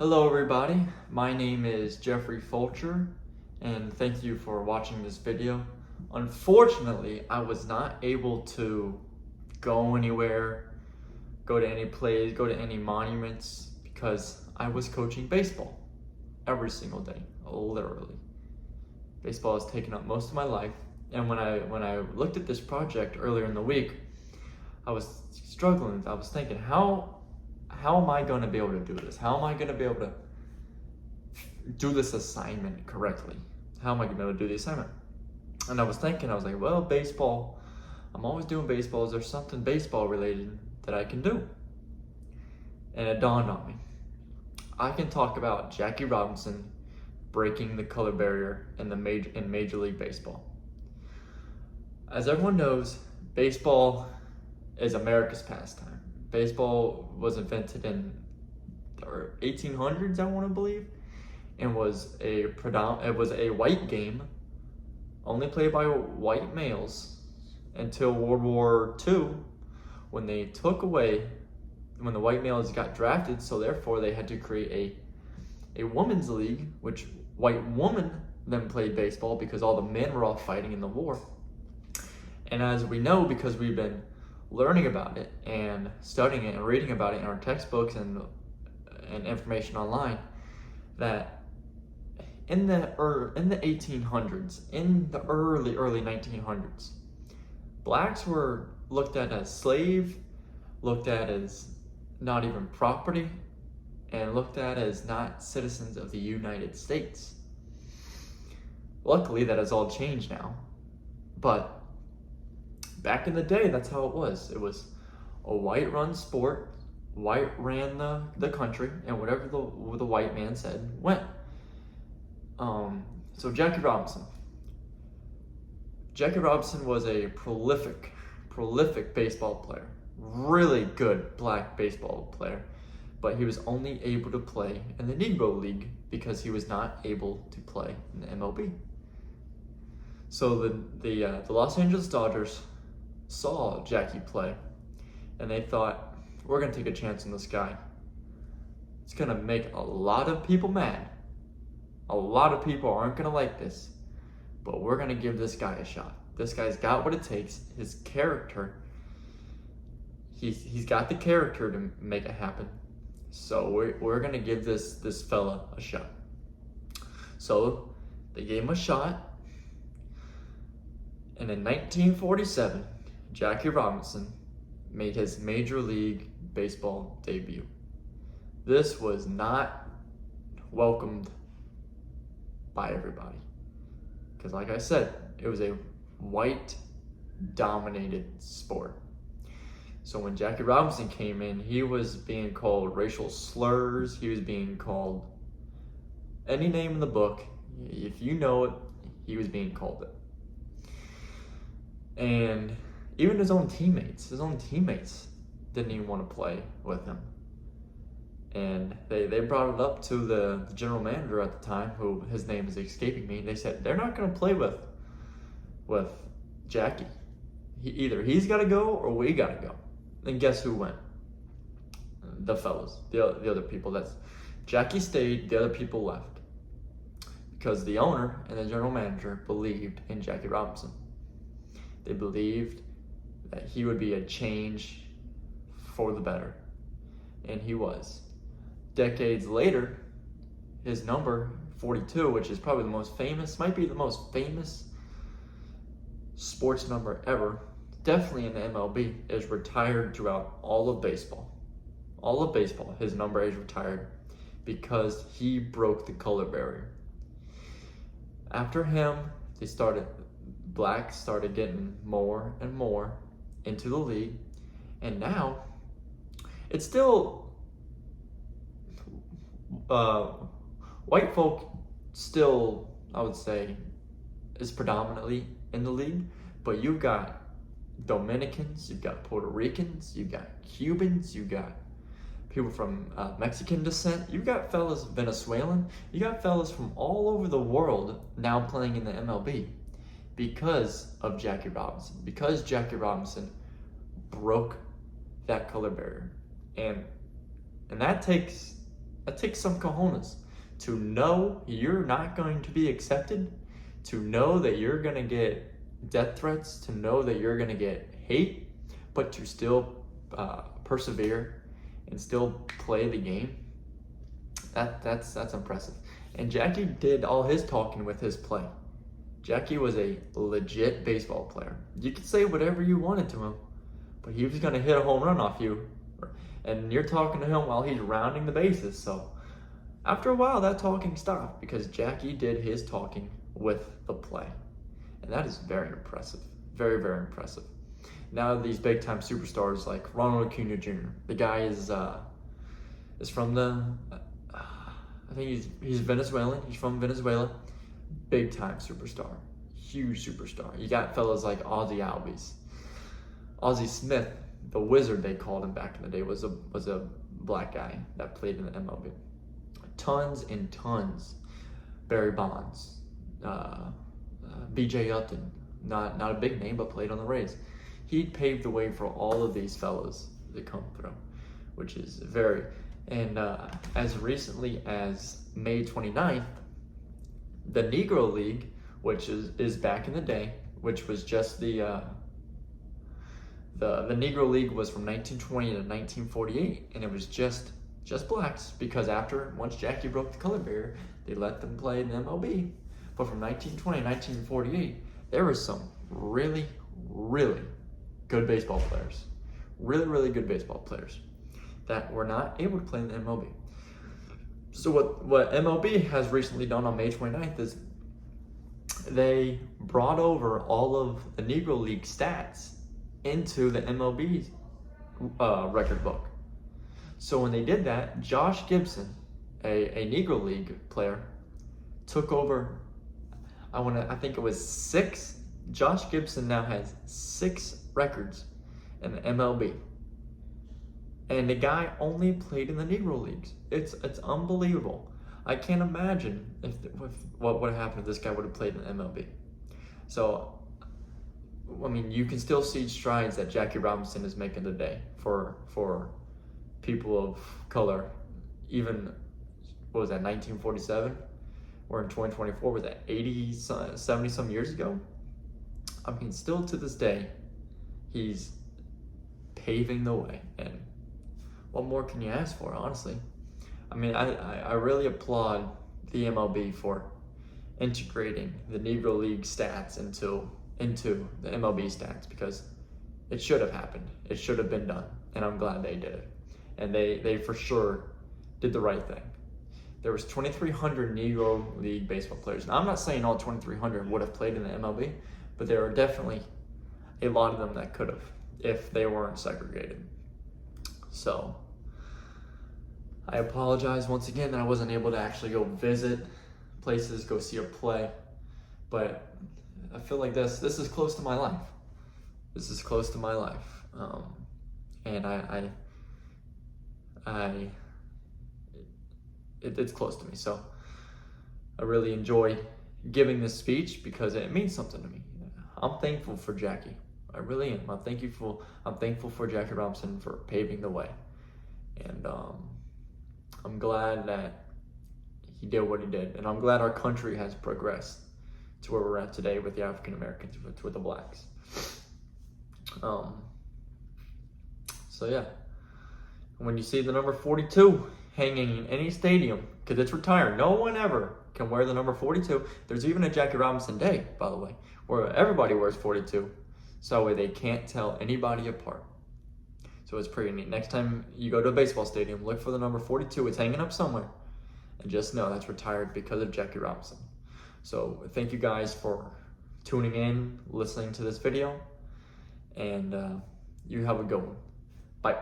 Hello everybody, my name is Jeffrey Fulcher and thank you for watching this video. Unfortunately, I was not able to go anywhere, go to any plays, go to any monuments because I was coaching baseball every single day, literally. Baseball has taken up most of my life, and when I looked at this project earlier in the week, I was struggling. I was thinking, how am I going to be able to do this? How am I going to be able to do this assignment correctly? How am I going to be able to do the assignment? And I was thinking, I was like, well, baseball, I'm always doing baseball. Is there something baseball related that I can do? And it dawned on me. I can talk about Jackie Robinson breaking the color barrier in Major League Baseball. As everyone knows, baseball is America's pastime. Baseball was invented in the 1800s, I want to believe, and was a white game, only played by white males until World War II, when the white males got drafted, so therefore they had to create a women's league, which white women then played baseball because all the men were all fighting in the war. And as we know, because we've been learning about it and studying it and reading about it in our textbooks and information online, that in the 1800s, in the early 1900s, blacks were looked at as slave, looked at as not even property, and looked at as not citizens of the United States. Luckily, that has all changed now, but back in the day, that's how it was. It was a white-run sport. White ran the country, and whatever the white man said went. So Jackie Robinson. Jackie Robinson was a prolific baseball player. Really good black baseball player. But he was only able to play in the Negro League because he was not able to play in the MLB. So the Los Angeles Dodgers saw Jackie play, and they thought, we're going to take a chance on this guy. It's going to make a lot of people mad. A lot of people aren't going to like this, but we're going to give this guy a shot. This guy's got what it takes. His character, he's got the character to make it happen. So we're going to give this fella a shot. So they gave him a shot, and in 1947, Jackie Robinson made his Major League Baseball debut. This was not welcomed by everybody, because like I said, it was a white-dominated sport. So when Jackie Robinson came in, he was being called racial slurs. He was being called any name in the book. If you know it, he was being called it. And even his own teammates didn't even want to play with him. And they brought it up to the general manager at the time, who his name is escaping me. They said they're not going to play with Jackie. Either he's got to go or we got to go. And guess who went? The fellas, the other people. Jackie stayed, the other people left, because the owner and the general manager believed in Jackie Robinson. They believed that he would be a change for the better, and he was. Decades later, his number 42, which is probably might be the most famous sports number ever, definitely in the MLB, is retired throughout all of baseball. All of baseball, his number is retired because he broke the color barrier. After him, blacks started getting more and more into the league, and now it's still white folk still, I would say, is predominantly in the league, but you've got Dominicans, you've got Puerto Ricans, you've got Cubans, you've got people from Mexican descent, you've got fellas Venezuelan, you got fellas from all over the world now playing in the MLB because of Jackie Robinson, because Jackie Robinson broke that color barrier. And that takes That takes some cojones to know you're not going to be accepted, to know that you're going to get death threats, to know that you're going to get hate, but to still persevere and still play the game. That's impressive. And Jackie did all his talking with his play. Jackie was a legit baseball player. You could say whatever you wanted to him, but he was going to hit a home run off you. And you're talking to him while he's rounding the bases. So after a while, that talking stopped because Jackie did his talking with the play. And that is very impressive. Very, very impressive. Now these big-time superstars like Ronald Acuna Jr., the guy is from the, I think he's Venezuelan. He's from Venezuela. Big-time superstar. Huge superstar. You got fellas like Ozzie Albies. Ozzie Smith, the wizard they called him back in the day, was a black guy that played in the MLB. Tons and tons. Barry Bonds, B.J. Upton, not a big name, but played on the Rays. He paved the way for all of these fellas to come through, which is very, and as recently as May 29th, the Negro League, which is back in the day, which was just the Negro League was from 1920 to 1948, and it was just blacks, because once Jackie broke the color barrier, they let them play in the MLB. But from 1920 to 1948, there was some really, really good baseball players. Really, really good baseball players that were not able to play in the MLB. So what MLB has recently done on May 29th is they brought over all of the Negro League stats into the MLB record book. So when they did that, Josh Gibson, a Negro League player, took over, I think it was 6. Josh Gibson now has 6 records in the MLB. And the guy only played in the Negro Leagues. It's unbelievable. I can't imagine what would have happened if this guy would have played in the MLB. So, I mean, you can still see strides that Jackie Robinson is making today for people of color. Even, what was that, 1947? We're in 2024, was that 70 some years ago? I mean, still to this day, he's paving the way. And what more can you ask for, honestly? I mean, I really applaud the MLB for integrating the Negro League stats into the MLB stats, because it should have happened. It should have been done, and I'm glad they did it. And they for sure did the right thing. There was 2,300 Negro League baseball players. Now, I'm not saying all 2,300 would have played in the MLB, but there are definitely a lot of them that could have if they weren't segregated. So I apologize once again that I wasn't able to actually go visit places, go see a play, but I feel like this is close to my life. This is close to my life, and it's close to me. So I really enjoy giving this speech because it means something to me. I'm thankful for Jackie. I really am. I'm thankful for Jackie Robinson for paving the way, and I'm glad that he did what he did, and I'm glad our country has progressed to where we're at today with the African Americans, with the blacks. So yeah, when you see the number 42 hanging in any stadium, because it's retired, no one ever can wear the number 42. There's even a Jackie Robinson Day, by the way, where everybody wears 42, so they can't tell anybody apart. So it's pretty neat. Next time you go to a baseball stadium, look for the number 42. It's hanging up somewhere, and just know that's retired because of Jackie Robinson. So thank you guys for tuning in, listening to this video, and you have a good one. Bye.